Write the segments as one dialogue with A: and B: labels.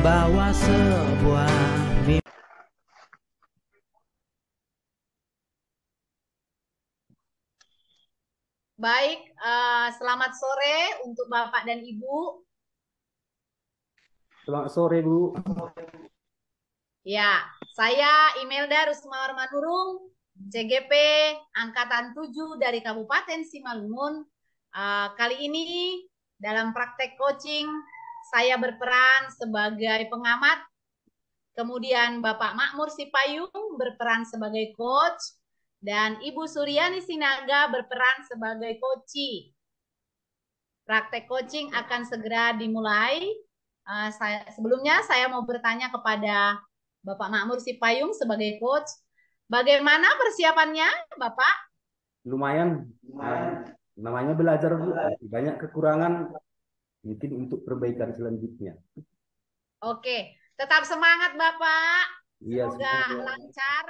A: membawa sebuah mimpi.
B: Baik, selamat sore untuk Bapak dan Ibu.
C: Selamat sore, Bu.
B: Ya, saya Imelda Rusmawar Manurung, CGP Angkatan 7 dari Kabupaten Simalungun. Kali ini dalam praktek coaching, saya berperan sebagai pengamat, kemudian Bapak Makmur Sipayung berperan sebagai coach, dan Ibu Suryani Sinaga berperan sebagai coachee. Praktek coaching akan segera dimulai. Sebelumnya saya mau bertanya kepada Bapak Makmur Sipayung sebagai coach, bagaimana persiapannya, Bapak?
C: Lumayan. Namanya belajar, Bu. Banyak kekurangan, mungkin untuk perbaikan selanjutnya.
B: Oke, tetap semangat, Bapak.
C: Iya,
B: Semoga lancar.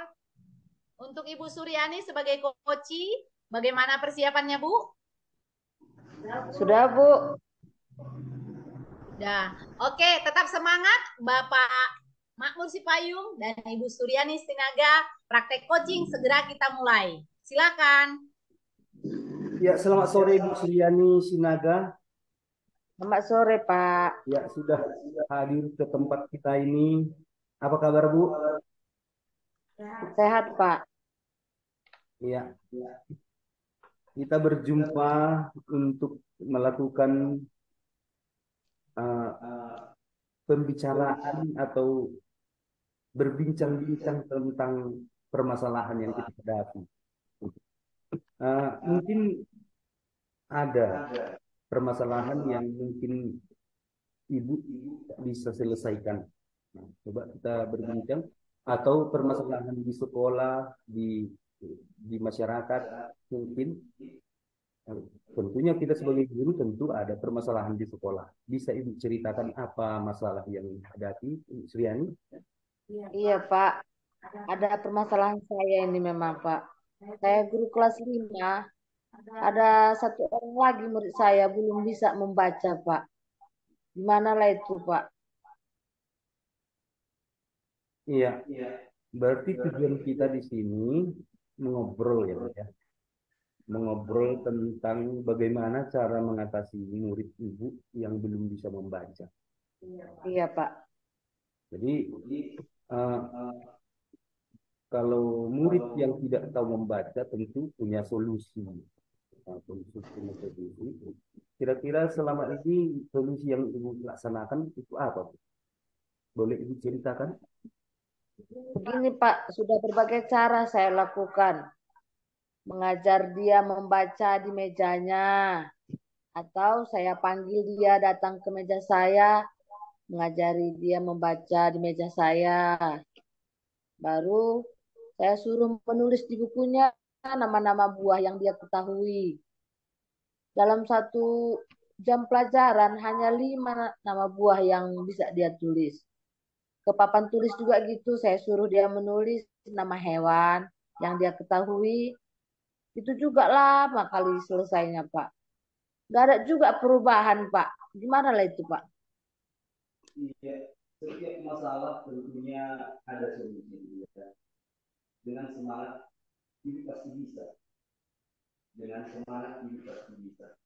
B: Untuk Ibu Suryani sebagai coachee, bagaimana persiapannya, Bu?
D: Sudah, Bu.
B: Dah. Oke, tetap semangat, Bapak Makmur Sipayung dan Ibu Suryani Sinaga. Praktek coaching segera kita mulai. Silakan.
C: Ya, selamat sore, Bu Suryani Sinaga.
D: Selamat sore, Pak.
C: Ya, sudah hadir ke tempat kita ini. Apa kabar, Bu?
D: Sehat, Pak.
C: Iya. Kita berjumpa untuk melakukan pembicaraan atau berbincang-bincang tentang permasalahan yang kita hadapi. Mungkin ada permasalahan yang mungkin Ibu bisa selesaikan. Nah, coba kita berbincang, atau permasalahan di sekolah, di masyarakat mungkin. Tentunya kita sebagai guru tentu ada permasalahan di sekolah. Bisa Ibu ceritakan apa masalah yang dihadapi, Suryani?
D: Iya, Pak. Ada permasalahan saya ini memang, Pak. Saya guru kelas 5. Ada satu orang lagi murid saya belum bisa membaca, Pak. Gimana lah itu, Pak?
C: Iya, berarti tujuan kita di sini mengobrol ya, Bu, ya. Mengobrol tentang bagaimana cara mengatasi murid Ibu yang belum bisa membaca.
D: Iya, Pak.
C: Jadi eh, kalau murid yang tidak tahu membaca tentu punya solusi. Nah, solusi. Kira-kira selama ini solusi yang Ibu laksanakan itu apa, Bu? Boleh Ibu ceritakan?
D: Begini, Pak. Sudah berbagai cara saya lakukan. Mengajar dia membaca di mejanya. Atau saya panggil dia datang ke meja saya, mengajari dia membaca di meja saya. Baru saya suruh menulis di bukunya nama-nama buah yang dia ketahui. Dalam satu jam pelajaran hanya 5 nama buah yang bisa dia tulis. Ke papan tulis juga gitu, saya suruh dia menulis nama hewan yang dia ketahui. Itu juga lama kali selesainya, Pak. Gak ada juga perubahan, Pak. Gimana lah itu, Pak?
C: Iya, setiap masalah tentunya ada solusi. Dengan semangat, ini pasti bisa. Dengan semangat, ini pasti bisa.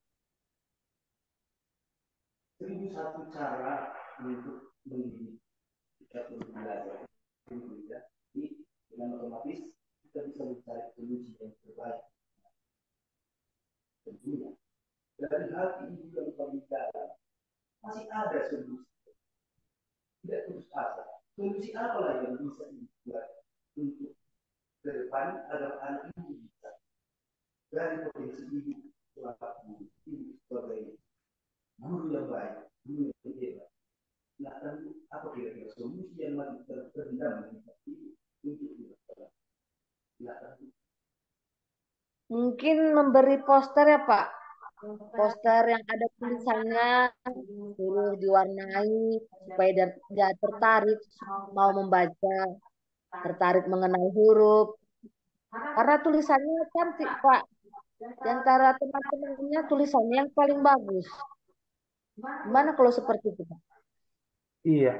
C: 1001 cara untuk mendidik kita untuk belajar. Jadi, dengan otomatis kita bisa mencari solusi yang terbaik. Tentunya, dari hati ibu yang paling dalam, masih ada solusi. Tidak terus asa. Solusi apa yang bisa dibuat untuk ke depan agar anak ini bisa dari potensi ibu selaku ibu sebagai guru yang baik, guru yang hebat. Nah, tentu apa kira-kira solusi yang masih terendam di ibu untuk dilakukan? Nah, tentu.
D: Mungkin memberi poster ya, Pak. Poster yang ada tulisannya suruh diwarnai supaya dia tertarik mau membaca, tertarik mengenal huruf. Karena tulisannya cantik, Pak. Di antara teman-temannya tulisannya yang paling bagus. Gimana kalau seperti itu, Pak?
C: Iya,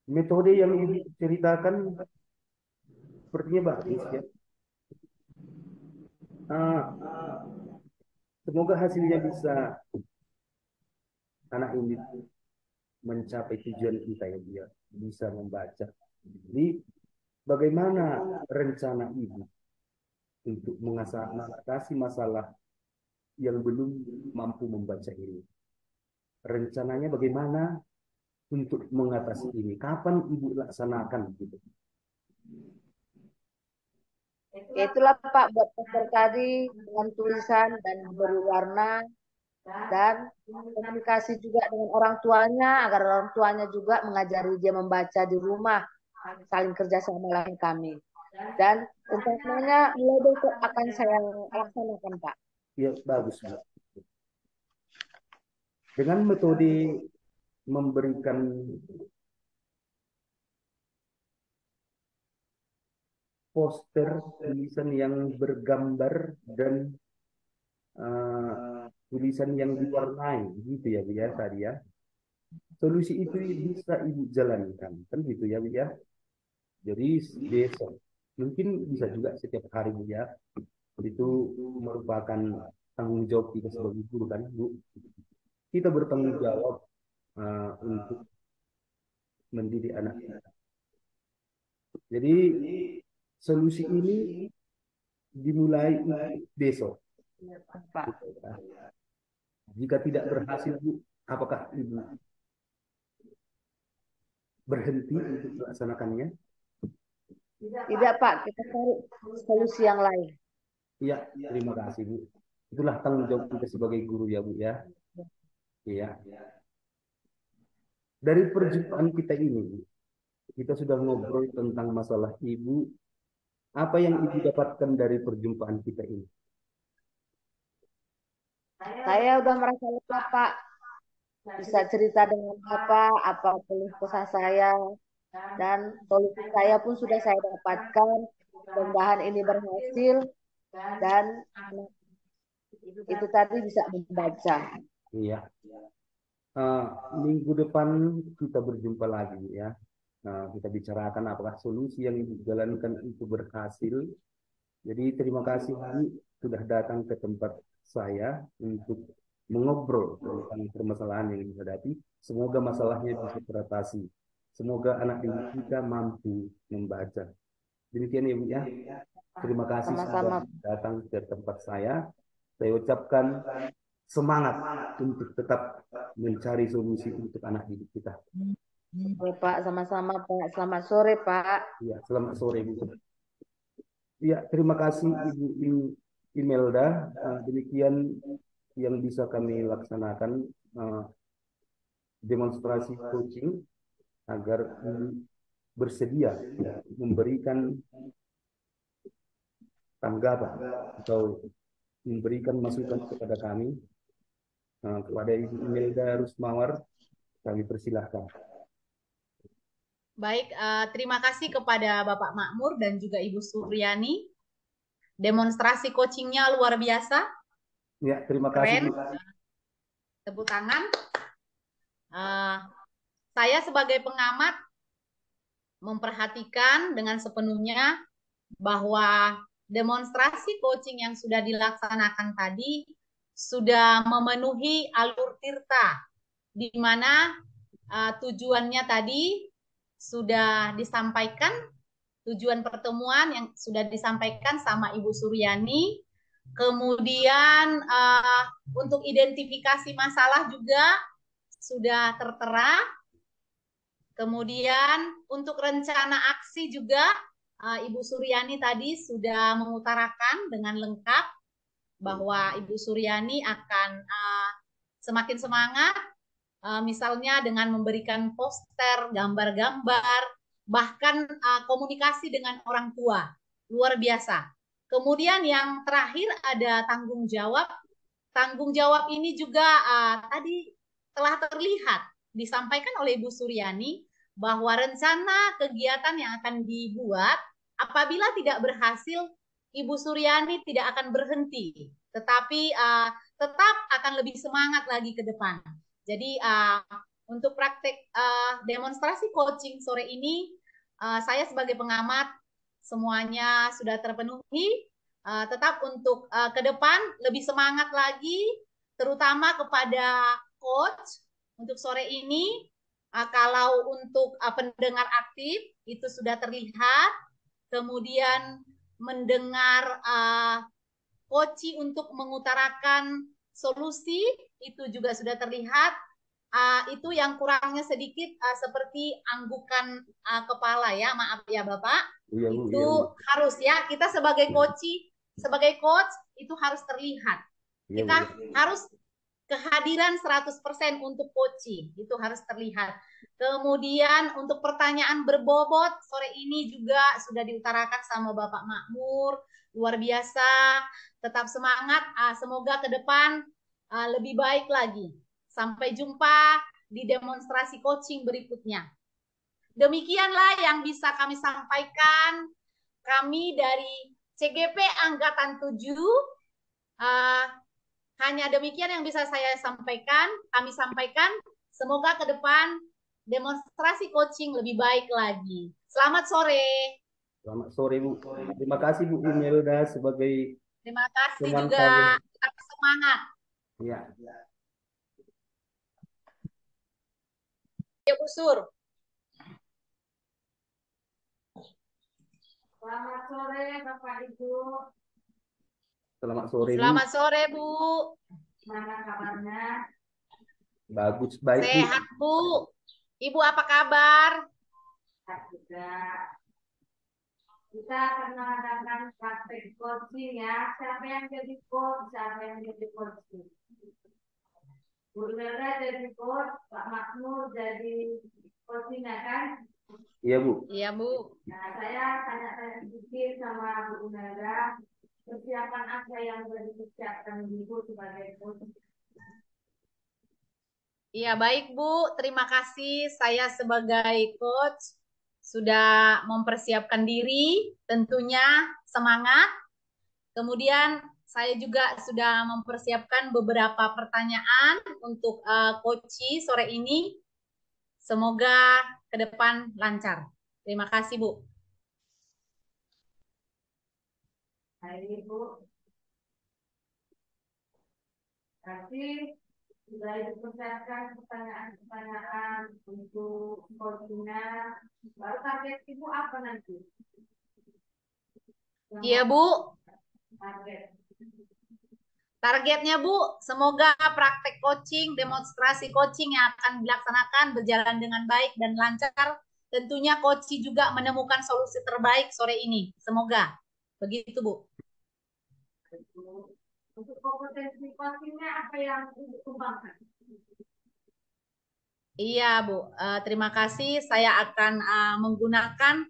C: metode yang Ibu ceritakan sepertinya bagus ya. Ah, semoga hasilnya bisa anak ini mencapai tujuan kita ya dia bisa membaca. Jadi bagaimana rencana Ibu untuk mengatasi masalah yang belum mampu membaca ini? Rencananya bagaimana untuk mengatasi ini? Kapan Ibu laksanakan gitu?
D: Ya itulah Pak buat poster tadi dengan tulisan dan beri warna dan komunikasi juga dengan orang tuanya agar orang tuanya juga mengajari dia membaca di rumah, saling kerjasama dengan kami. Dan rencananya mulai besok akan saya laksanakan Pak.
C: Ya bagus Bu. Dengan metode memberikan poster tulisan yang bergambar dan eh, tulisan yang diwarnai gitu ya Bu ya tadi ya. Solusi itu bisa Ibu jalankan kan gitu ya Bu ya. Jadi besok mungkin bisa juga setiap hari Bu ya. Itu merupakan tanggung jawab kita sebagai guru kan Bu. Kita bertanggung jawab untuk mendidik anak kita. Jadi solusi ini dimulai besok.
D: Pak.
C: Jika tidak berhasil Bu, apakah Ibu berhenti untuk melaksanakannya?
D: Tidak Pak, kita cari solusi yang lain.
C: Iya, terima kasih Bu. Itulah tanggung jawab kita sebagai guru ya Bu ya. Iya. Dari perjumpaan kita ini, kita sudah ngobrol tentang masalah Ibu. Apa yang Ibu dapatkan dari perjumpaan kita ini?
D: Saya udah merasa lega Pak, bisa cerita dengan apa keluh kesah saya, dan solusi saya pun sudah saya dapatkan. Mudah-mudahan ini berhasil dan itu tadi bisa membaca.
C: Iya. Eh, Minggu depan kita berjumpa lagi ya. Kita bicarakan apakah solusi yang dijalankan itu berhasil. Jadi terima kasih Bu sudah datang ke tempat saya untuk mengobrol tentang permasalahan yang dihadapi. Semoga masalahnya bisa teratasi. Semoga anak didik kita mampu membaca. Demikian ya Bu ya. Terima kasih sudah
D: Sama-sama.
C: datang ke tempat saya. Saya ucapkan semangat untuk tetap mencari solusi untuk anak didik kita.
D: Oke, Pak, sama-sama Pak. Selamat sore Pak.
C: Ya, selamat sore Bu. Ya, terima kasih Ibu Imelda. Demikian yang bisa kami laksanakan demonstrasi coaching agar bersedia memberikan tanggapan atau memberikan masukan kepada kami, kepada Ibu Imelda Rusmawar, kami persilahkan.
B: Baik, terima kasih kepada Bapak Makmur dan juga Ibu Suryani. Demonstrasi coachingnya luar biasa.
C: Ya, terima kasih.
B: Keren. Tepuk tangan. Saya sebagai pengamat memperhatikan dengan sepenuhnya bahwa demonstrasi coaching yang sudah dilaksanakan tadi sudah memenuhi alur tirta, di mana tujuannya tadi sudah disampaikan, tujuan pertemuan yang sudah disampaikan sama Ibu Suryani. Kemudian untuk identifikasi masalah juga sudah tertera. Kemudian untuk rencana aksi juga Ibu Suryani tadi sudah mengutarakan dengan lengkap bahwa Ibu Suryani akan semakin semangat, misalnya dengan memberikan poster, gambar-gambar, bahkan komunikasi dengan orang tua. Luar biasa. Kemudian yang terakhir ada tanggung jawab. Tanggung jawab ini juga tadi telah terlihat disampaikan oleh Ibu Suryani bahwa rencana kegiatan yang akan dibuat apabila tidak berhasil, Ibu Suryani tidak akan berhenti, tetapi tetap akan lebih semangat lagi ke depan. Jadi untuk praktek demonstrasi coaching sore ini, saya sebagai pengamat semuanya sudah terpenuhi. Tetap untuk ke depan lebih semangat lagi, terutama kepada coach untuk sore ini. Kalau untuk pendengar aktif itu sudah terlihat, kemudian mendengar coach untuk mengutarakan solusi itu juga sudah terlihat. Itu yang kurangnya sedikit seperti anggukan kepala ya, maaf ya Bapak.
C: Iya, Bu,
B: Itu
C: iya, Bu.
B: harus ya, kita sebagai coach itu harus terlihat.
C: Iya,
B: Kita
C: Bu.
B: harus kehadiran 100% untuk coaching, itu harus terlihat. Kemudian untuk pertanyaan berbobot sore ini juga sudah diutarakan sama Bapak Makmur, luar biasa. Tetap semangat, semoga ke depan lebih baik lagi. Sampai jumpa di demonstrasi coaching berikutnya. Demikianlah yang bisa kami sampaikan. Kami dari CGP Angkatan 7 hanya demikian yang bisa saya sampaikan, kami sampaikan. Semoga ke depan demonstrasi coaching lebih baik lagi. Selamat sore.
C: Selamat sore, Bu. Terima kasih, Bu Imelda, sebagai
B: Terima kasih
C: teman
B: juga.
C: kami.
B: Tetap semangat.
C: Ya.
B: Ya, Bu Sur.
D: Selamat sore Bapak Ibu.
C: Selamat sore, Bu.
B: Selamat sore, Bu.
D: Gimana kabarnya?
C: Bagus, baik, Bu.
B: Sehat, Bu. Ibu apa kabar?
D: Sehat juga. Kita akan mengadakan praktek coaching ya. Siapa yang jadi coach? Siapa yang jadi coaching? Bu Imelda jadi coach, Pak Makmur jadi coaching ya kan?
C: Iya, Bu.
B: Iya, Bu.
D: Nah, saya tanya-tanya sedikit sama Bu Imelda. Persiapan apa yang sudah dipersiapkan Ibu sebagai coach?
B: Iya, baik Bu. Terima kasih. Saya sebagai coach sudah mempersiapkan diri, tentunya semangat. Kemudian saya juga sudah mempersiapkan beberapa pertanyaan untuk coach sore ini. Semoga ke depan lancar. Terima kasih, Bu.
D: Baik, Bu. Berarti sudah dipersiapkan pertanyaan-pertanyaan untuk coachingnya. Baru target Ibu apa nanti?
B: Iya, Bu.
D: Target.
B: Targetnya, Bu, semoga praktek coaching, demonstrasi coaching yang akan dilaksanakan berjalan dengan baik dan lancar. Tentunya coach juga menemukan solusi terbaik sore ini. Semoga. Begitu, Bu.
D: Untuk kompetensi coachingnya apa yang Ibu kembangkan?
B: Iya, Bu. Terima kasih. Saya akan menggunakan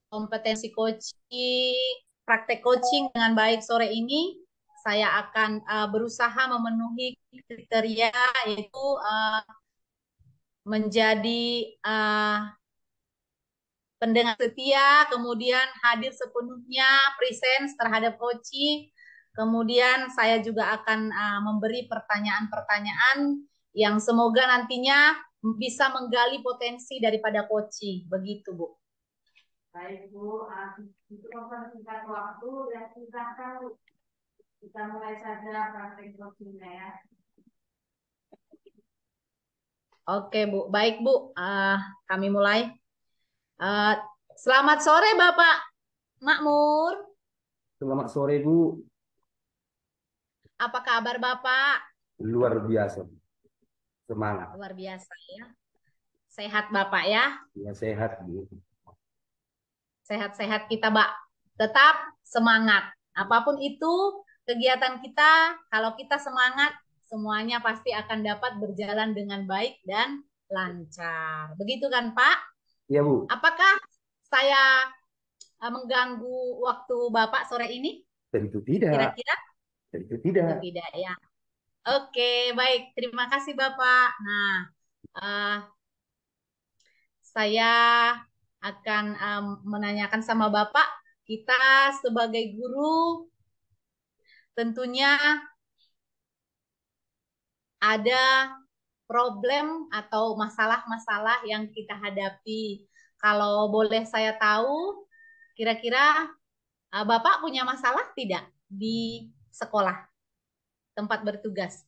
B: kompetensi coaching, praktek coaching dengan baik sore ini. Saya akan berusaha memenuhi kriteria, yaitu menjadi pendengar setia, kemudian hadir sepenuhnya, presence terhadap coaching. Kemudian saya juga akan memberi pertanyaan-pertanyaan yang semoga nantinya bisa menggali potensi daripada coaching. Begitu, Bu.
D: Baik, Bu. Untuk mempersingkat waktu dan silakan kita mulai saja praktek coachingnya ya.
B: Oke, Bu. Baik, Bu. Kami mulai. Selamat sore, Bapak Makmur.
C: Selamat sore, Bu.
B: Apa kabar, Bapak?
C: Luar biasa. Semangat.
B: Luar biasa ya. Sehat, Bapak ya.
C: Ya, sehat, Bu.
B: Sehat-sehat kita, Mbak. Tetap semangat. Apapun itu kegiatan kita, kalau kita semangat, semuanya pasti akan dapat berjalan dengan baik dan lancar. Begitu kan, Pak?
C: Iya, Bu.
B: Apakah saya mengganggu waktu Bapak sore ini?
C: Tentu tidak.
B: Kira-kira?
C: Tentu tidak.
B: Tentu tidak ya. Oke, baik. Terima kasih, Bapak. Nah, saya akan menanyakan sama Bapak, kita sebagai guru tentunya ada problem atau masalah-masalah yang kita hadapi. Kalau boleh saya tahu, kira-kira Bapak punya masalah tidak di sekolah, tempat bertugas?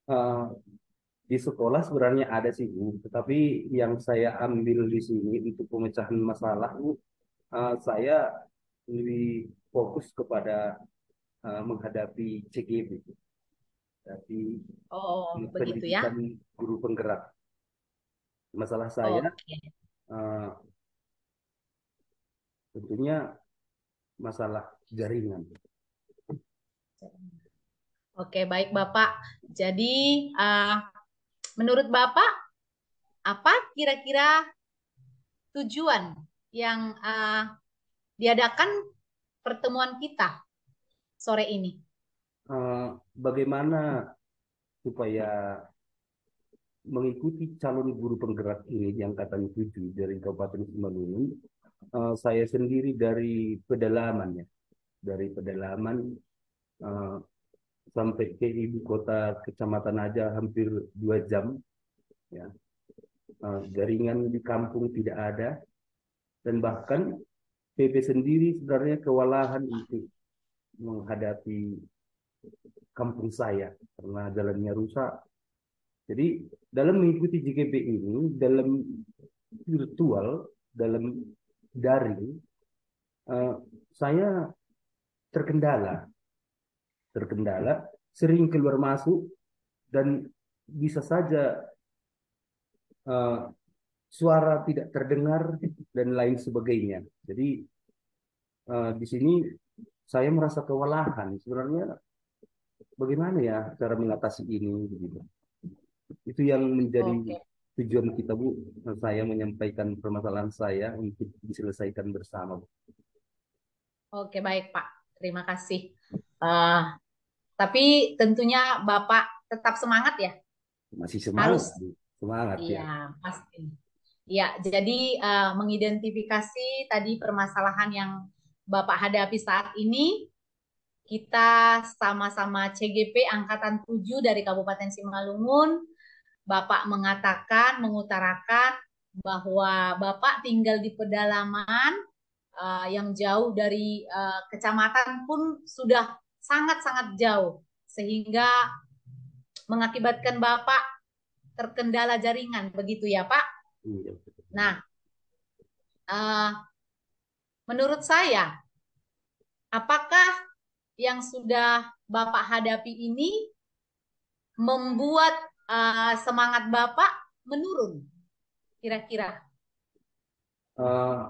E: Eh, di sekolah sebenarnya ada sih Bu, tetapi yang saya ambil di sini untuk pemecahan masalah Bu, saya lebih fokus kepada menghadapi CGP, tapi
B: Oh, begitu ya.
E: pendidikan guru penggerak. Masalah saya
B: Oke.
E: eh, tentunya masalah jaringan.
B: Oke, baik Bapak. Jadi, menurut Bapak, apa kira-kira tujuan yang diadakan pertemuan kita sore ini?
E: Bagaimana supaya mengikuti calon guru penggerak ini di angkatan 7 dari Kabupaten Simalungun, saya sendiri dari pedalaman ya, dari pedalaman eh, sampai ke ibu kota kecamatan aja hampir 2 jam ya. Jaringan di kampung tidak ada dan bahkan PP sendiri sebenarnya kewalahan untuk menghadapi kampung saya karena jalannya rusak. Jadi dalam mengikuti JKP ini, dalam virtual, dalam daring, eh, saya terkendala, sering keluar masuk dan bisa saja eh, suara tidak terdengar dan lain sebagainya. Jadi di sini saya merasa kewalahan. Sebenarnya bagaimana ya cara mengatasi ini? Begitu. Itu yang menjadi
B: Oke,
E: tujuan kita Bu. Saya menyampaikan permasalahan saya untuk diselesaikan bersama Bu.
B: oke baik Pak. Terima kasih. Eh, tapi tentunya Bapak tetap semangat ya.
E: Masih semangat
B: Harus.
E: Bu. Semangat ya.
B: Iya, pasti. Ya, jadi mengidentifikasi tadi permasalahan yang Bapak hadapi saat ini, kita sama-sama CGP Angkatan 7 dari Kabupaten Simalungun. Bapak mengatakan, mengutarakan bahwa Bapak tinggal di pedalaman yang jauh dari kecamatan pun sudah sangat-sangat jauh, sehingga mengakibatkan Bapak terkendala jaringan, begitu ya Pak?
E: Iya.
B: Nah, menurut saya, apakah yang sudah Bapak hadapi ini membuat semangat Bapak menurun? Kira-kira.
E: Eh,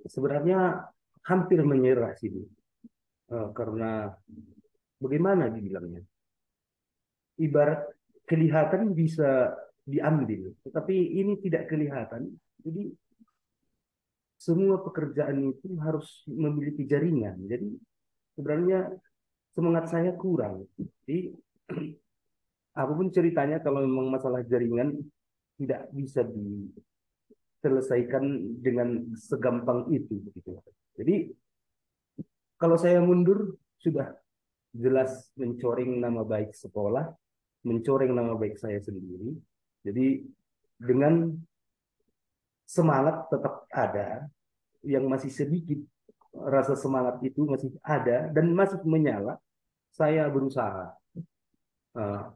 E: sebenarnya hampir menyerah sih Bu. Karena bagaimana dibilangnya? Ibarat kelihatan bisa diambil, tetapi ini tidak kelihatan. Jadi semua pekerjaan itu harus memiliki jaringan. Jadi sebenarnya semangat saya kurang. Jadi apapun ceritanya kalau memang masalah jaringan tidak bisa diselesaikan dengan segampang itu begitu. Jadi kalau saya mundur sudah jelas mencoreng nama baik sekolah, mencoreng nama baik saya sendiri. Jadi dengan semangat tetap ada, yang masih sedikit rasa semangat itu masih ada dan masih menyala, saya berusaha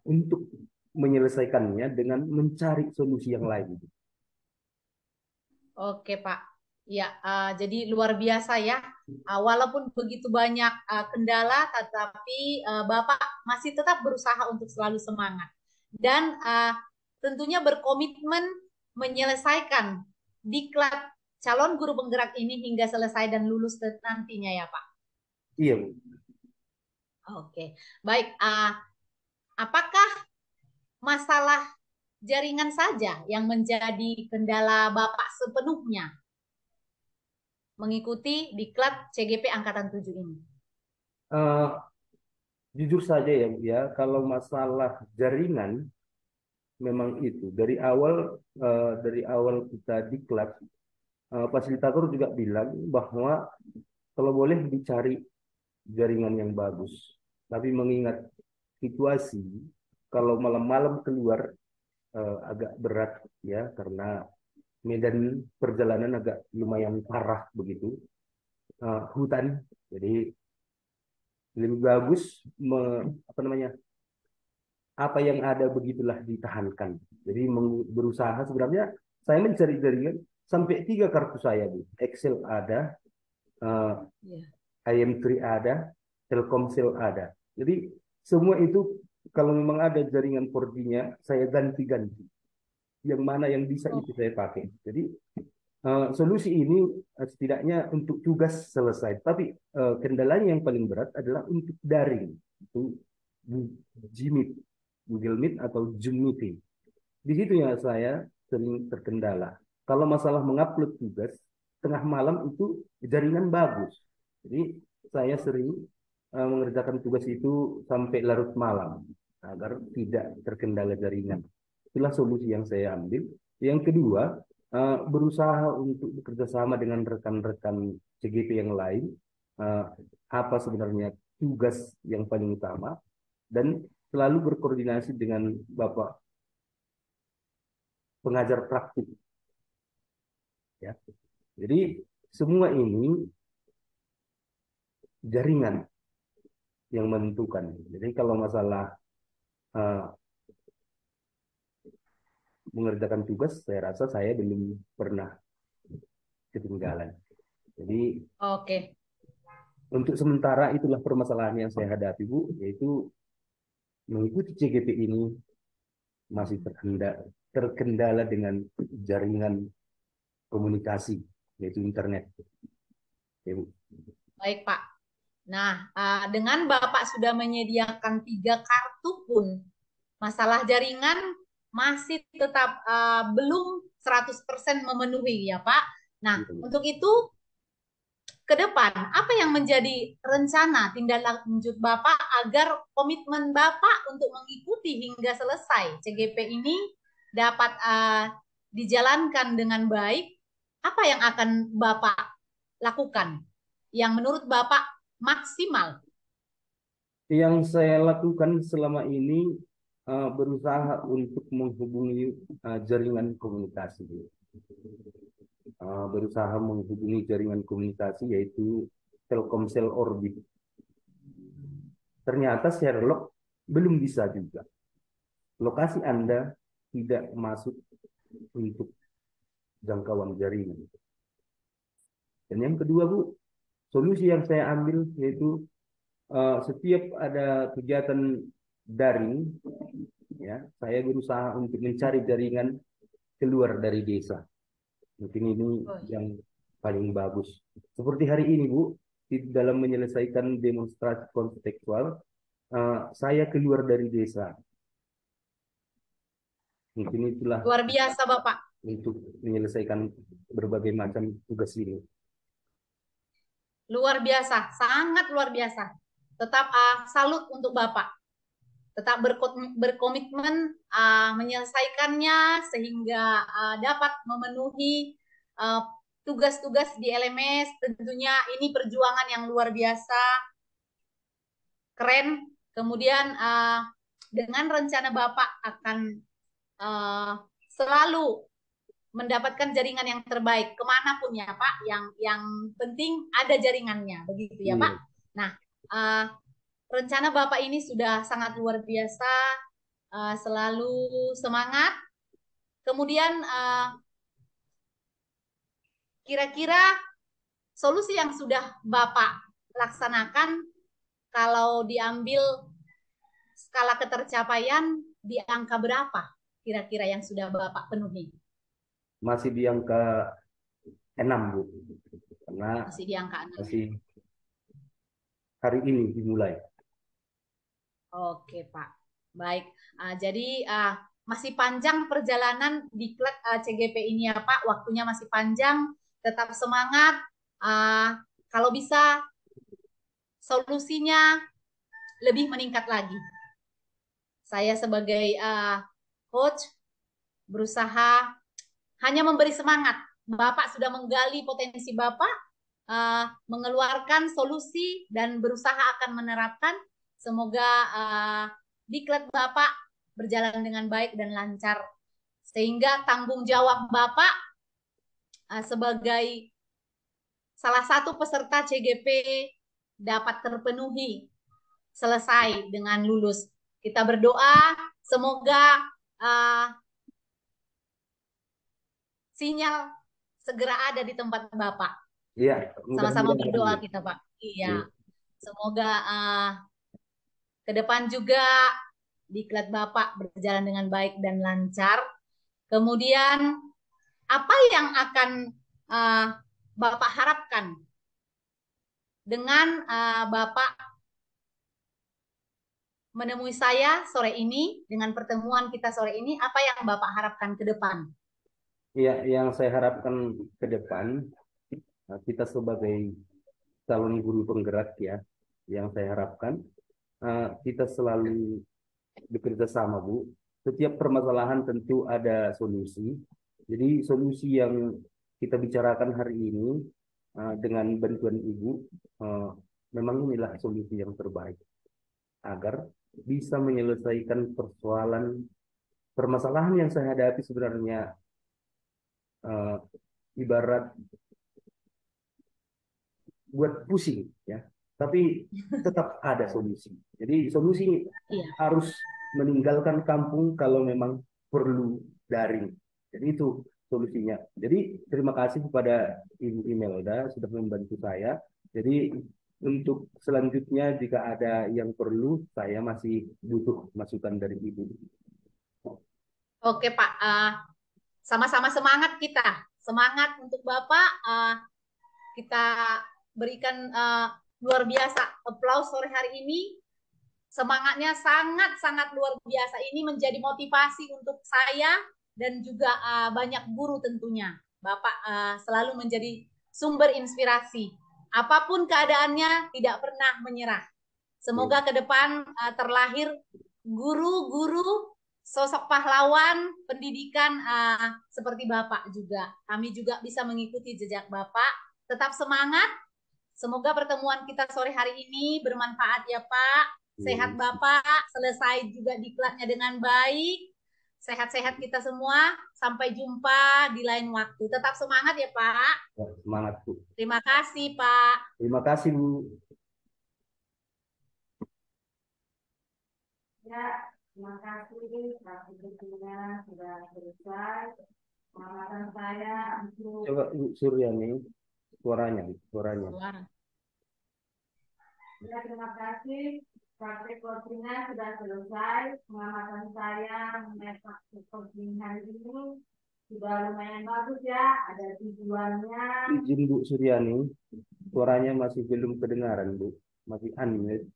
E: untuk menyelesaikannya dengan mencari solusi yang lain.
B: Oke, Pak. Ya, jadi luar biasa ya. Walaupun begitu banyak kendala, tetapi Bapak masih tetap berusaha untuk selalu semangat. Dan tentunya berkomitmen menyelesaikan diklat calon guru penggerak ini hingga selesai dan lulus nantinya ya, Pak.
E: Iya, Bu.
B: Oke, baik. Apakah masalah jaringan saja yang menjadi kendala Bapak sepenuhnya mengikuti diklat CGP Angkatan 7 ini?
E: Uh, jujur saja ya, Bu, ya, kalau masalah jaringan memang itu dari awal kita diklat, fasilitator juga bilang bahwa kalau boleh dicari jaringan yang bagus. Tapi mengingat situasi, kalau malam-malam keluar agak berat ya karena medan perjalanan agak lumayan parah begitu. Hutan, jadi lebih bagus apa namanya, apa yang ada begitulah ditahankan. Jadi berusaha sebenarnya saya mencari jaringan sampai 3 kartu saya Bu. Excel ada, uh, IM3 ada, Telkomsel ada. Jadi semua itu kalau memang ada jaringan 4G-nya saya ganti-ganti. Yang mana yang bisa itu saya pakai. Jadi solusi ini setidaknya untuk tugas selesai. Tapi kendalanya yang paling berat adalah untuk daring. Itu Gmeet, Google Meet atau Zoom Meeting. Di situ ya saya sering terkendala. Kalau masalah mengupload tugas, tengah malam itu jaringan bagus. Jadi saya sering mengerjakan tugas itu sampai larut malam agar tidak terkendala jaringan. Itulah solusi yang saya ambil. Yang kedua, berusaha untuk bekerja sama dengan rekan-rekan CGP yang lain. Apa sebenarnya tugas yang paling utama dan selalu berkoordinasi dengan Bapak pengajar praktik. Ya. Jadi semua ini jaringan yang menentukan. Jadi kalau masalah mengerjakan tugas, saya rasa saya belum pernah ketinggalan. Jadi untuk sementara itulah permasalahan yang saya hadapi Bu, yaitu mengikuti CGP ini masih terkendala dengan jaringan komunikasi, yaitu internet. Ya, Bu.
B: Baik Pak. Nah, dengan Bapak sudah menyediakan 3 kartu pun, masalah jaringan masih tetap belum 100% memenuhi ya Pak. Nah, untuk itu ke depan, apa yang menjadi rencana tindak lanjut Bapak agar komitmen Bapak untuk mengikuti hingga selesai CGP ini dapat dijalankan dengan baik? Apa yang akan Bapak lakukan yang menurut Bapak maksimal?
E: Yang saya lakukan selama ini berusaha untuk menghubungi jaringan komunikasi. Berusaha menghubungi jaringan komunikasi yaitu Telkomsel Orbit. Ternyata Sherlock belum bisa juga. Lokasi Anda tidak masuk untuk jangkauan jaringan. Dan yang kedua Bu, solusi yang saya ambil yaitu setiap ada kegiatan daring, ya saya berusaha untuk mencari jaringan keluar dari desa. Mungkin ini yang paling bagus. Seperti hari ini Bu, dalam menyelesaikan demonstrasi kontekstual, saya keluar dari desa. Mungkin itulah
B: luar biasa Bapak
E: untuk menyelesaikan berbagai macam tugas ini.
B: Luar biasa, sangat luar biasa. Tetap salut untuk Bapak. Tetap berkomitmen menyelesaikannya sehingga dapat memenuhi tugas-tugas di LMS. Tentunya ini perjuangan yang luar biasa, keren. Kemudian dengan rencana Bapak akan selalu mendapatkan jaringan yang terbaik kemanapun ya Pak. Yang penting ada jaringannya, begitu ya Pak. Nah, rencana Bapak ini sudah sangat luar biasa, selalu semangat. Kemudian kira-kira solusi yang sudah Bapak laksanakan kalau diambil skala ketercapaian di angka berapa kira-kira yang sudah Bapak penuhi?
E: Masih di angka 6 Bu. Karena
B: masih di angka 6.
E: Masih hari ini dimulai.
B: Oke Pak, baik. Jadi masih panjang perjalanan di klub CGP ini ya Pak. Waktunya masih panjang. Tetap semangat. Kalau bisa solusinya lebih meningkat lagi. Saya sebagai coach berusaha hanya memberi semangat. Bapak sudah menggali potensi Bapak, mengeluarkan solusi dan berusaha akan menerapkan. Semoga diklat Bapak berjalan dengan baik dan lancar Sehingga tanggung jawab Bapak sebagai salah satu peserta CGP dapat terpenuhi, selesai dengan lulus. Kita berdoa semoga sinyal segera ada di tempat Bapak.
E: Iya,
B: Sama-sama
E: mudah-mudahan.
B: berdoa kita, Pak. Iya.
E: Iya.
B: Semoga ke depan juga diklat Bapak berjalan dengan baik dan lancar. Kemudian apa yang akan Bapak harapkan dengan Bapak menemui saya sore ini, dengan pertemuan kita sore ini, apa yang Bapak harapkan ke depan?
E: Iya, yang saya harapkan ke depan, kita sebagai calon guru penggerak ya, yang saya harapkan kita selalu bekerja sama, Bu. Setiap permasalahan tentu ada solusi. Jadi solusi yang kita bicarakan hari ini dengan bantuan Ibu, memang inilah solusi yang terbaik agar bisa menyelesaikan permasalahan yang saya hadapi sebenarnya ibarat buat pusing ya, tapi tetap ada solusi. Jadi solusi harus meninggalkan kampung kalau memang perlu daring. Jadi itu solusinya. Jadi terima kasih kepada Ibu Imelda sudah membantu saya. Jadi untuk selanjutnya jika ada yang perlu, saya masih butuh masukan dari Ibu.
B: Oke Pak, sama-sama semangat kita. Semangat untuk Bapak. Kita berikan luar biasa applause sore hari ini. Semangatnya sangat-sangat luar biasa. Ini menjadi motivasi untuk saya dan juga banyak guru tentunya. Bapak selalu menjadi sumber inspirasi. Apapun keadaannya tidak pernah menyerah. Semoga ke depan terlahir guru-guru sosok pahlawan pendidikan seperti Bapak juga. Kami juga bisa mengikuti jejak Bapak. Tetap semangat. Semoga pertemuan kita sore hari ini bermanfaat ya Pak. Sehat Bapak, selesai juga diklatnya dengan baik. Sehat-sehat kita semua. Sampai jumpa di lain waktu. Tetap semangat ya Pak.
E: Semangat Bu.
B: Terima kasih Pak.
E: Terima kasih Bu.
D: Ya, terima kasih. Waktunya sudah selesai. Pengamatan saya untuk
E: Coba Bu Suryani, suaranya.
D: Ya, terima kasih. Praktek coachingnya sudah selesai. Pengamatan saya mengenai praktek coaching hari ini sudah lumayan bagus ya. Ada tujuannya.
E: Izin Bu Suryani, suaranya masih belum kedengaran Bu, masih unmute.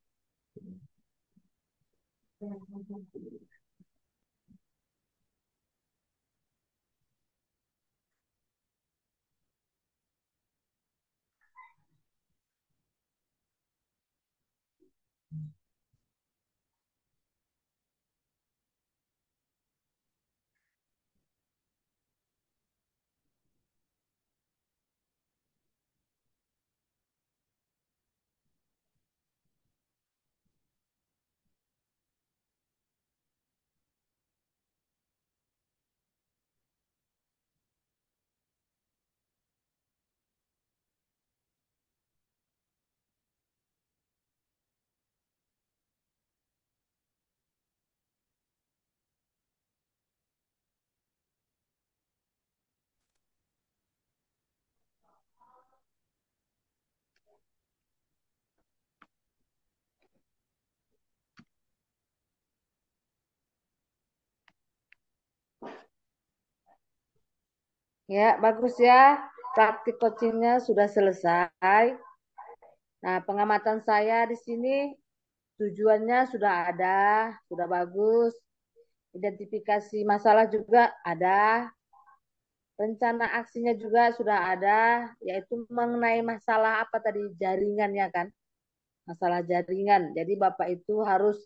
D: Ya, bagus ya. Praktik coachingnya sudah selesai. Nah, pengamatan saya di sini tujuannya sudah ada, sudah bagus. Identifikasi masalah juga ada. Rencana aksinya juga sudah ada, yaitu mengenai masalah apa tadi, jaringan ya kan? Masalah jaringan. Jadi Bapak itu harus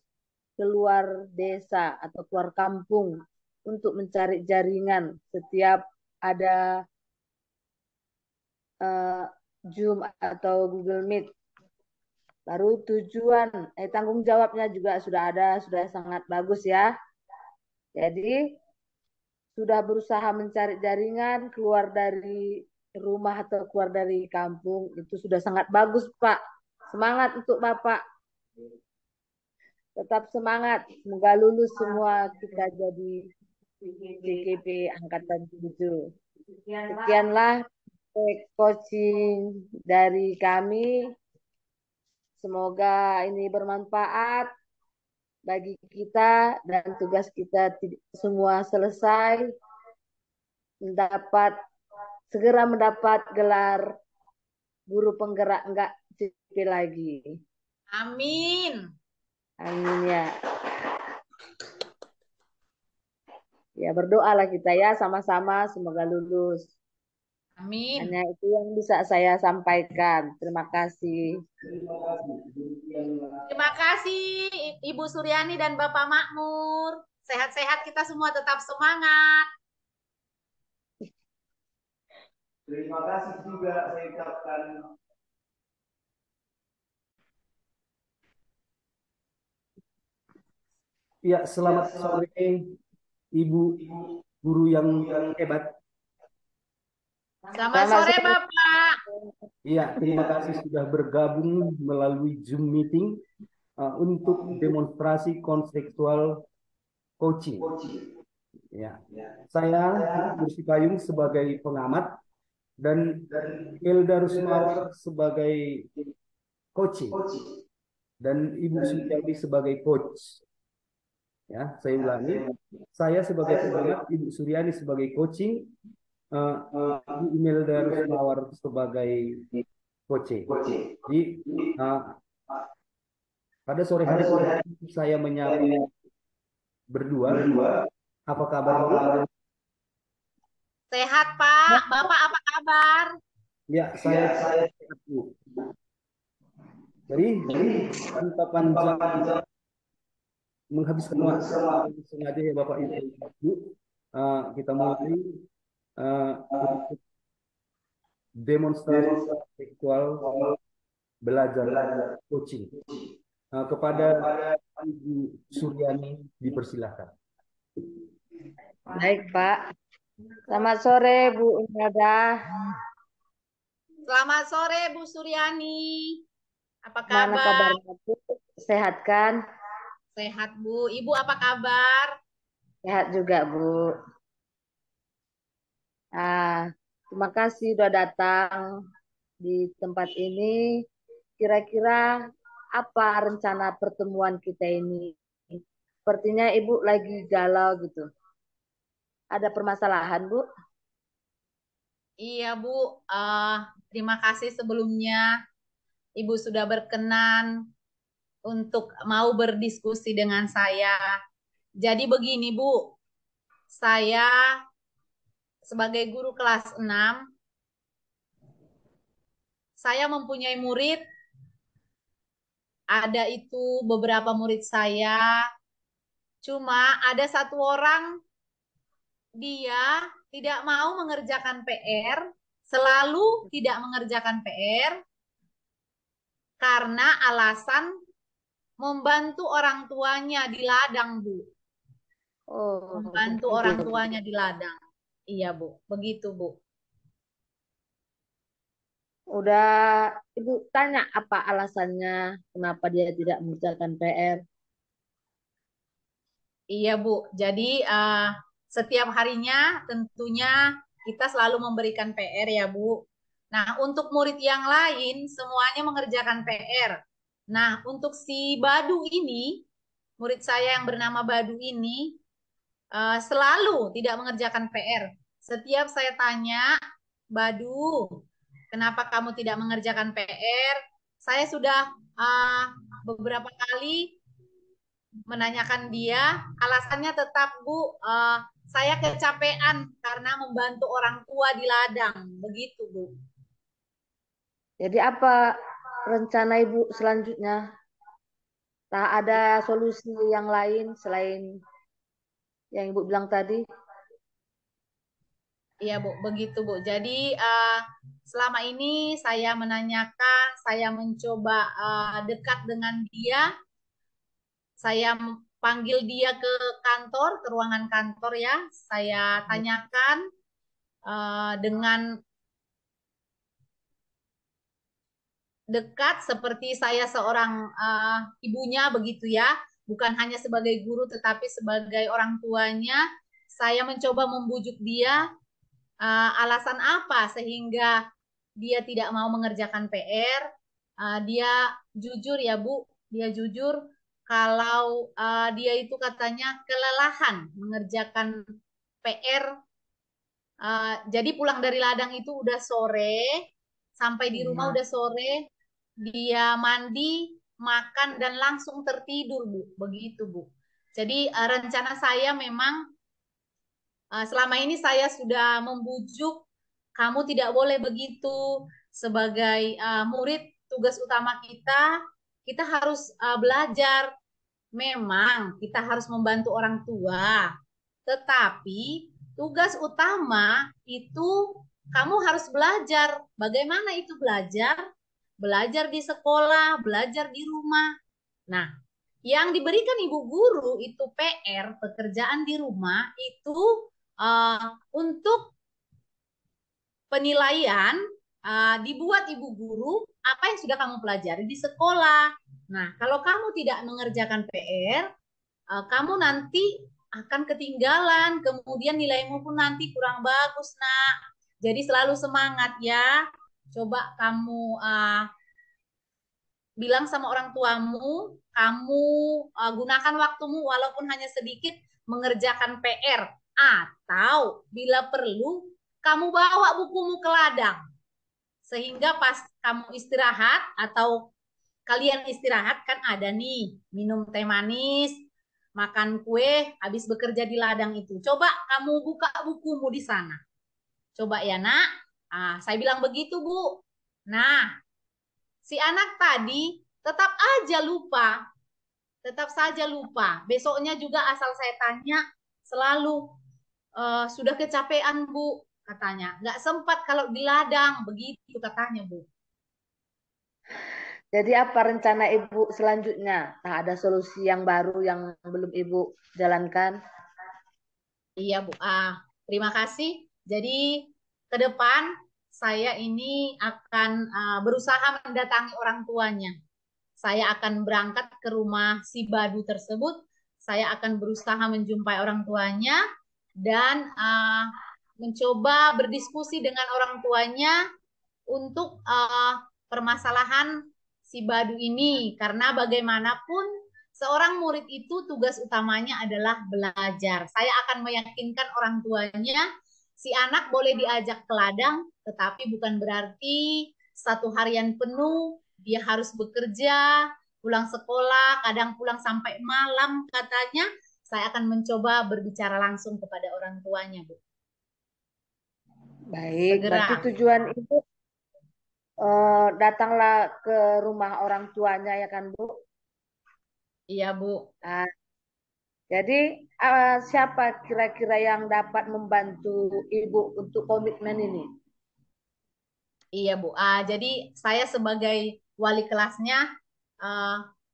D: keluar desa atau keluar kampung untuk mencari jaringan setiap ada Zoom atau Google Meet. Baru tanggung jawabnya juga sudah ada, sudah sangat bagus ya. Jadi sudah berusaha mencari jaringan keluar dari rumah atau keluar dari kampung. Itu sudah sangat bagus, Pak. Semangat untuk Bapak. Tetap semangat. Semoga lulus semua kita jadi CGP Angkatan 7. Sekianlah coaching dari kami. Semoga ini bermanfaat bagi kita dan tugas kita semua selesai, segera mendapat gelar guru penggerak enggak CP lagi.
B: Amin.
D: Amin ya. Ya berdoalah kita ya sama-sama semoga lulus.
B: Amin.
D: Hanya itu yang bisa saya sampaikan. Terima kasih.
B: Terima kasih Ibu Suryani dan Bapak Makmur. Sehat-sehat kita semua, tetap semangat.
C: Terima kasih juga saya ucapkan.
E: Ya, selamat sore Ibu guru yang hebat.
B: Selamat sore Bapak.
E: Iya, terima kasih sudah bergabung melalui Zoom meeting untuk demonstrasi kontekstual coaching. Ya, saya Bersipayung sebagai pengamat dan Hilda Rusmawar sebagai coaching dan Ibu Suryani sebagai coach. Ya, saya ulangi. Saya sebagai pengamat, Ibu Suryani sebagai coaching, Ibu Imelda Rusmawar sebagai coaching. Jadi pada sore hari ini saya menyapa berdua. Apa kabar Bu?
B: Sehat Pak. Bapak apa kabar?
E: Ya, saya sehat Bu. Jadi tanpa panjang menghabiskan waktu sengaja ya Bapak Ibu, kita mulai untuk demonstrasi seksual belajar coaching. Kepada Ibu Suryani dipersilakan.
D: Baik Pak. Selamat sore Bu Imelda.
B: Selamat sore Bu Suryani. Apa
D: Mana
B: kabar?
D: Bu? Sehat kan?
B: Sehat Bu. Ibu apa kabar?
D: Sehat juga Bu. Terima kasih sudah datang di tempat ini. Kira-kira apa rencana pertemuan kita ini? Sepertinya Ibu lagi galau gitu. Ada permasalahan Bu?
B: Iya Bu. Terima kasih sebelumnya Ibu sudah berkenan untuk mau berdiskusi dengan saya. Jadi begini Bu, saya sebagai guru kelas 6, saya mempunyai murid, ada itu beberapa murid saya, cuma ada satu orang, dia tidak mau mengerjakan PR, selalu tidak mengerjakan PR, karena alasan membantu orang tuanya di ladang, Bu.
D: Oh,
B: Membantu
D: begitu.
B: orang tuanya di ladang. Iya, Bu. Begitu, Bu.
D: Udah Ibu tanya apa alasannya kenapa dia tidak mengerjakan PR?
B: Iya, Bu. Jadi setiap harinya tentunya kita selalu memberikan PR ya, Bu. Nah, untuk murid yang lain semuanya mengerjakan PR. Nah, untuk si Badu ini, murid saya yang bernama Badu ini selalu tidak mengerjakan PR. Setiap saya tanya, Badu, kenapa kamu tidak mengerjakan PR? Saya sudah beberapa kali menanyakan dia, alasannya tetap Bu, saya kecapean karena membantu orang tua di ladang, begitu Bu.
D: Jadi apa rencana Ibu selanjutnya? Tak ada solusi yang lain selain yang Ibu bilang tadi?
B: Iya Bu, begitu Bu. Jadi selama ini saya menanyakan, saya mencoba dekat dengan dia. Saya panggil dia ke kantor, ke ruangan kantor ya. Saya tanyakan dengan dekat seperti saya seorang ibunya begitu ya. Bukan hanya sebagai guru tetapi sebagai orang tuanya. Saya mencoba membujuk dia alasan apa sehingga dia tidak mau mengerjakan PR. Dia jujur ya Bu, dia jujur kalau dia itu katanya kelelahan mengerjakan PR. Jadi pulang dari ladang itu udah sore, sampai di rumah udah sore, dia mandi, makan dan langsung tertidur Bu, begitu Bu. Jadi rencana saya memang selama ini saya sudah membujuk kamu tidak boleh begitu sebagai murid tugas utama kita harus belajar. Memang kita harus membantu orang tua, tetapi tugas utama itu kamu harus belajar. Bagaimana itu belajar? Belajar di sekolah, belajar di rumah. Nah, yang diberikan ibu guru itu PR, pekerjaan di rumah itu untuk penilaian dibuat ibu guru apa yang sudah kamu pelajari di sekolah. Nah, kalau kamu tidak mengerjakan PR, kamu nanti akan ketinggalan, kemudian nilaimu pun nanti kurang bagus, Nak. Jadi selalu semangat ya. Coba kamu bilang sama orang tuamu, kamu gunakan waktumu walaupun hanya sedikit mengerjakan PR. Atau bila perlu, kamu bawa bukumu ke ladang. Sehingga pas kamu istirahat atau kalian istirahat kan ada nih, minum teh manis, makan kue, habis bekerja di ladang itu. Coba kamu buka bukumu di sana. Coba ya nak. Saya bilang begitu Bu. Nah, si anak tadi tetap aja lupa. Tetap saja lupa. Besoknya juga asal saya tanya, selalu sudah kecapean Bu, katanya. Nggak sempat kalau di ladang, begitu katanya Bu.
D: Jadi apa rencana Ibu selanjutnya? Nah, ada solusi yang baru yang belum Ibu jalankan?
B: Iya Bu. Terima kasih. Jadi ke depan saya ini akan berusaha mendatangi orang tuanya. Saya akan berangkat ke rumah si Badu tersebut. Saya akan berusaha menjumpai orang tuanya dan mencoba berdiskusi dengan orang tuanya untuk permasalahan si Badu ini. Karena bagaimanapun seorang murid itu tugas utamanya adalah belajar. Saya akan meyakinkan orang tuanya, si anak boleh diajak ke ladang, tetapi bukan berarti satu harian penuh dia harus bekerja, pulang sekolah, kadang pulang sampai malam katanya. Saya akan mencoba berbicara langsung kepada orang tuanya, Bu.
D: Baik,
B: Segera.
D: berarti tujuan Ibu datanglah ke rumah orang tuanya ya kan Bu?
B: Iya, Bu.
D: Nah, jadi siapa kira-kira yang dapat membantu Ibu untuk komitmen ini?
B: Iya, Bu. Jadi saya sebagai wali kelasnya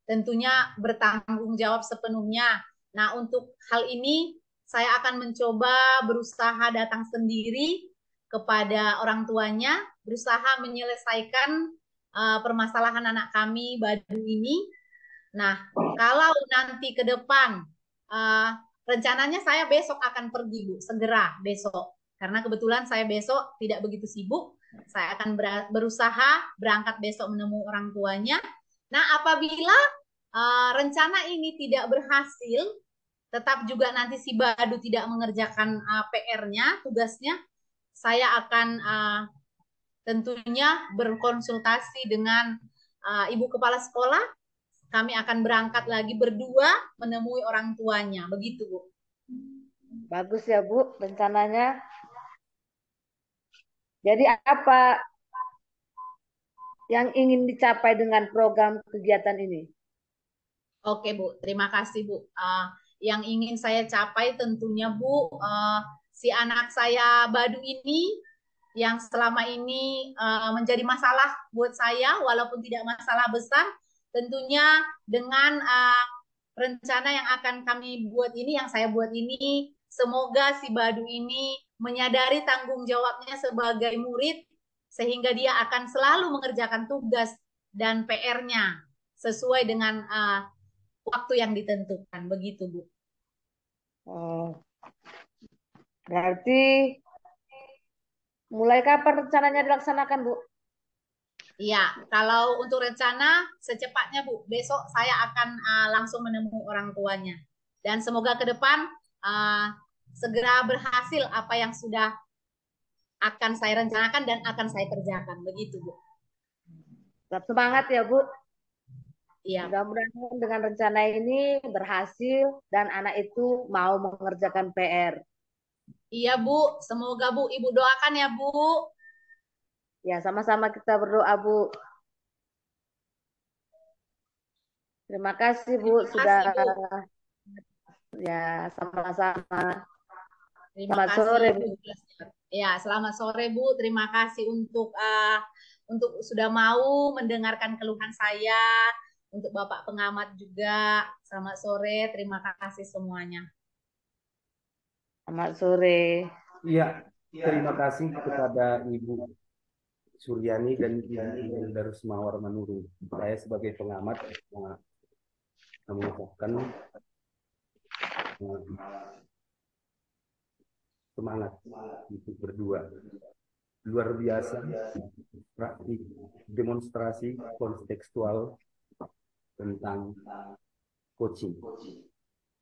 B: tentunya bertanggung jawab sepenuhnya. Nah, untuk hal ini saya akan mencoba berusaha datang sendiri kepada orang tuanya, berusaha menyelesaikan permasalahan anak kami Badu ini. Nah, kalau nanti ke depan rencananya saya besok akan pergi, Bu, segera besok. Karena kebetulan saya besok tidak begitu sibuk. Saya akan berusaha berangkat besok menemui orang tuanya. Nah, apabila rencana ini tidak berhasil, tetap juga nanti si Badu tidak mengerjakan PR-nya, tugasnya, saya akan tentunya berkonsultasi dengan Ibu Kepala Sekolah. Kami akan berangkat lagi berdua menemui orang tuanya. Begitu, Bu.
D: Bagus ya Bu rencananya. Jadi apa yang ingin dicapai dengan program kegiatan ini?
B: Oke, Bu. Terima kasih, Bu. Yang ingin saya capai tentunya, Bu, si anak saya Badu ini yang selama ini menjadi masalah buat saya, walaupun tidak masalah besar, tentunya dengan rencana yang akan kami buat ini, yang saya buat ini, semoga si Badu ini menyadari tanggung jawabnya sebagai murid, sehingga dia akan selalu mengerjakan tugas dan PR-nya sesuai dengan waktu yang ditentukan. Begitu, Bu.
D: Oh, berarti mulai kapan rencananya dilaksanakan, Bu?
B: Iya, kalau untuk rencana secepatnya Bu, besok saya akan langsung menemui orang tuanya. Dan semoga ke depan segera berhasil apa yang sudah akan saya rencanakan dan akan saya kerjakan. Begitu Bu.
D: Tetap semangat ya, Bu.
B: Iya.
D: Mudah-mudahan dengan rencana ini berhasil dan anak itu mau mengerjakan PR.
B: Iya Bu, semoga Bu, Ibu doakan ya Bu.
D: Ya, sama-sama kita berdoa, Bu. Terima kasih, Bu, sudah
B: Bu.
D: Ya, sama-sama.
B: Terima
D: Selamat
B: kasih
D: sore,
B: Bu.
D: Bu.
B: Ya, selamat sore Bu. Terima kasih untuk sudah mau mendengarkan keluhan saya, untuk Bapak pengamat juga. Selamat sore, terima kasih semuanya.
D: Selamat sore.
E: Iya, terima kasih kepada Ibu Suryani dan Ibu Darus Mawar Manurung. Saya sebagai pengamat mengucapkan semangat untuk berdua. Luar biasa praktik demonstrasi kontekstual tentang coaching.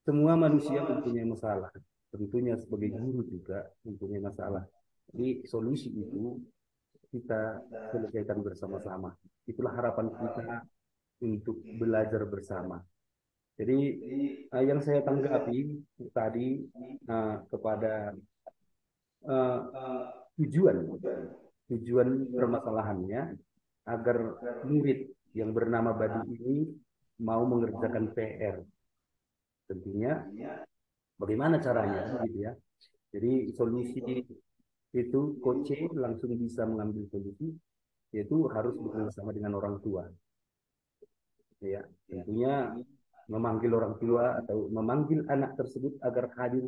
E: Semua manusia mempunyai masalah. Tentunya sebagai guru juga mempunyai masalah. Jadi solusi itu kita selesaikan bersama-sama. Itulah harapan kita untuk belajar bersama. Jadi yang saya tanggapi tadi kepada tujuan permasalahannya agar murid yang bernama Badu ini mau mengerjakan PR. Tentunya bagaimana caranya gitu ya. Jadi solusi itu coach langsung bisa mengambil solusi, yaitu harus bekerjasama dengan orang tua. Ya, tentunya memanggil orang tua atau memanggil anak tersebut agar hadir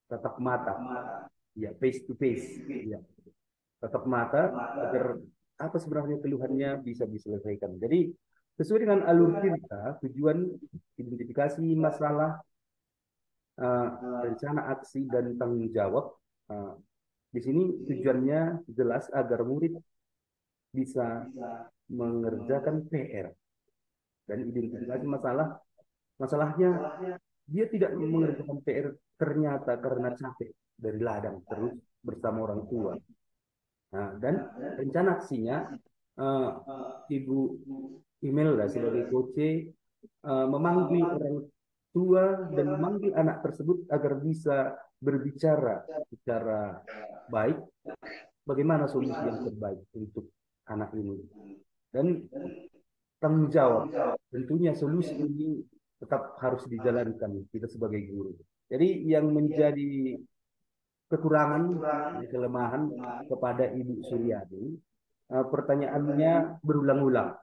E: tatap mata, ya face to face, ya tatap mata agar apa sebenarnya keluhannya bisa diselesaikan. Jadi sesuai dengan alur cerita, tujuan identifikasi masalah, rencana aksi dan tanggung jawab. Di sini tujuannya jelas agar murid bisa mengerjakan PR dan identifikasi masalahnya dia tidak mengerjakan PR ternyata karena capek dari ladang terus bersama orang tua. Nah, dan rencana aksinya Ibu Imelda sebagai coach memanggil orang tua dan memanggil anak tersebut agar bisa berbicara secara baik bagaimana solusi yang terbaik untuk anak ini. Dan tanggung jawab, tentunya solusi ini tetap harus dijalankan kita sebagai guru. Jadi yang menjadi kekurangan, kelemahan kepada Ibu Suryani, pertanyaannya berulang-ulang.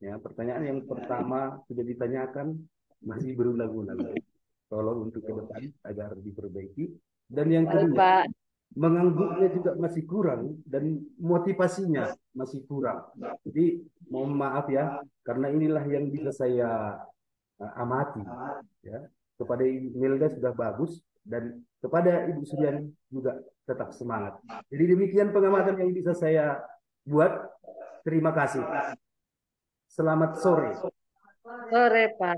E: Ya, pertanyaan yang pertama sudah ditanyakan masih berulang-ulang. Tolong untuk ke depan agar diperbaiki. Dan yang kedua, mengangguknya juga masih kurang dan motivasinya masih kurang. Jadi mohon maaf ya, karena inilah yang bisa saya amati. Ya, kepada Ibu Melda sudah bagus dan kepada Ibu Suryani juga tetap semangat. Jadi demikian pengamatan yang bisa saya buat. Terima kasih. Selamat sore.
D: Sore, Pak.